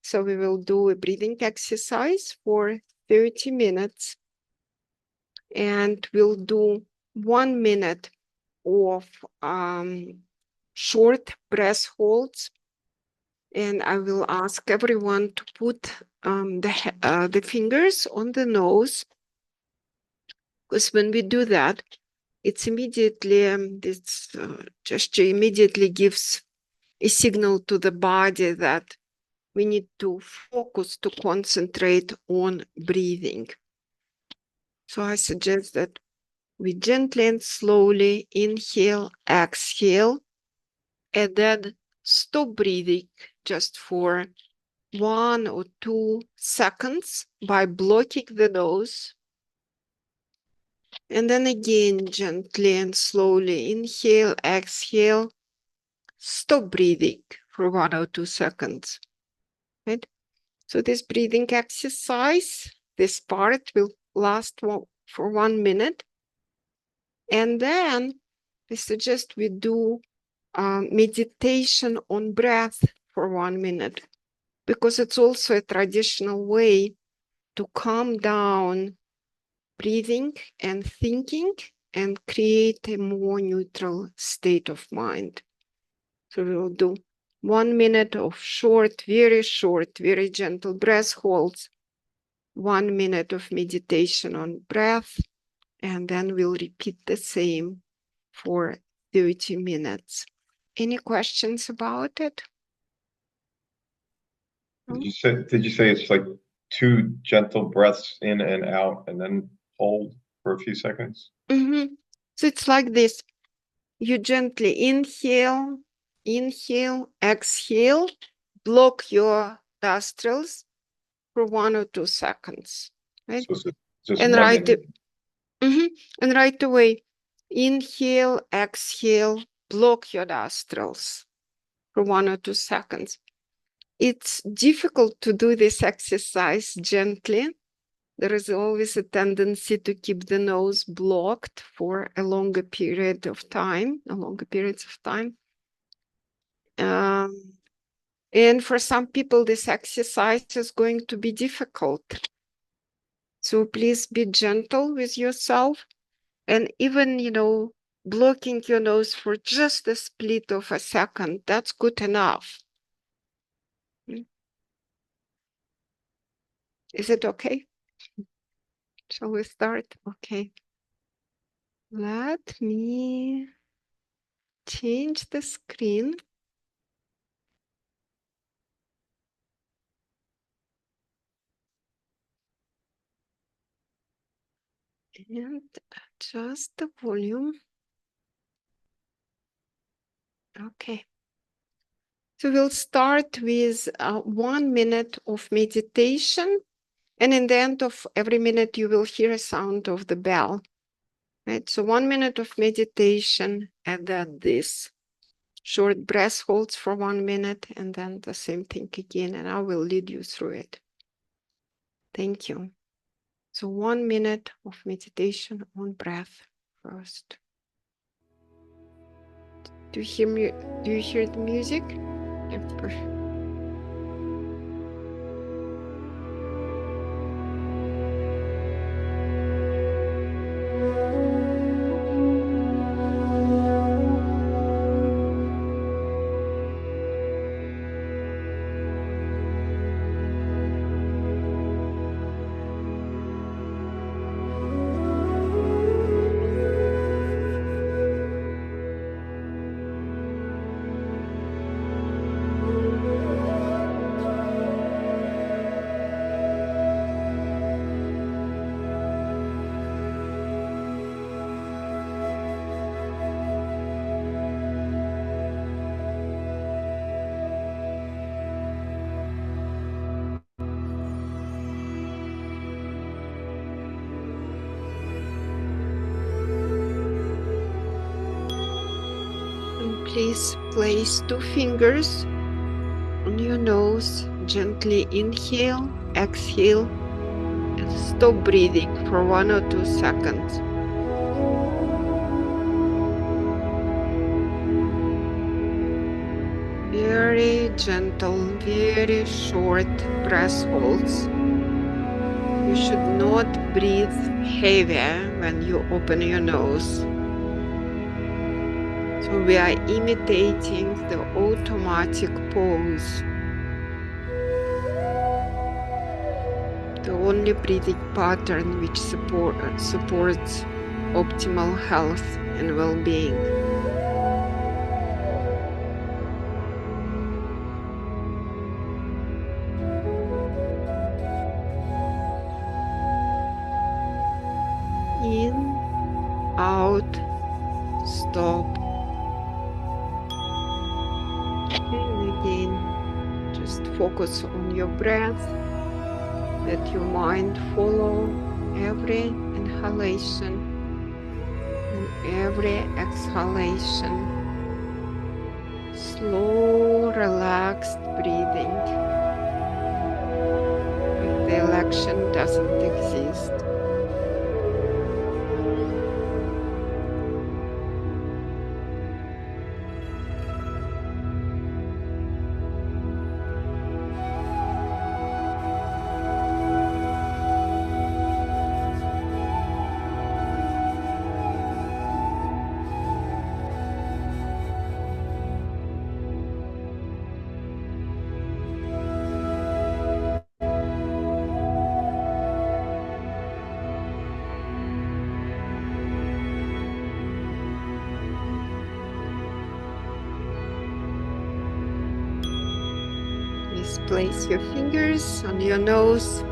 So we will do a breathing exercise for 30 minutes. And we'll do 1 minute of short breath holds. And I will ask everyone to put the fingers on the nose. Because when we do that, it's immediately, this gesture immediately gives a signal to the body that we need to focus, to concentrate on breathing. So I suggest that we gently and slowly inhale, exhale, and then stop breathing just for 1 or 2 seconds by blocking the nose. And then again, gently and slowly inhale, exhale, stop breathing for 1 or 2 seconds. Right? So this breathing exercise, this part will last for 1 minute. And then I suggest we do meditation on breath for 1 minute, because it's also a traditional way to calm down breathing and thinking and create a more neutral state of mind. So we will do 1 minute of short, very gentle breath holds, 1 minute of meditation on breath, and then we'll repeat the same for 30 minutes. Any questions about it? Did you say it's like 2 gentle breaths in and out and then hold for a few seconds? Mm-hmm. So it's like this. You gently inhale, exhale, block your nostrils for 1 or 2 seconds. Right? So it's just And one minute. And right away, inhale, exhale, block your nostrils for 1 or 2 seconds. It's difficult to do this exercise gently. There is always a tendency to keep the nose blocked for a longer period of time, and for some people, this exercise is going to be difficult. So please be gentle with yourself. And even, blocking your nose for just a split of a second, that's good enough. Is it okay? Shall we start? Okay. Let me change the screen. And adjust the volume. Okay. So we'll start with 1 minute of meditation. And in the end of every minute, you will hear a sound of the bell. Right? So 1 minute of meditation, and then this short breath holds for 1 minute, and then the same thing again, and I will lead you through it. Thank you. So 1 minute of meditation on breath first. Do you hear me? Do you hear the music? Yeah, perfect. Please place 2 fingers on your nose, gently inhale, exhale, and stop breathing for 1 or 2 seconds. Very gentle, very short breath holds. You should not breathe heavy when you open your nose. So we are imitating the automatic pause. The only breathing pattern which supports optimal health and well-being. In, out, stop. And again, just focus on your breath. Let your mind follow every inhalation and every exhalation. Slow, relaxed breathing. Like the election doesn't exist. Please place your fingers on your nose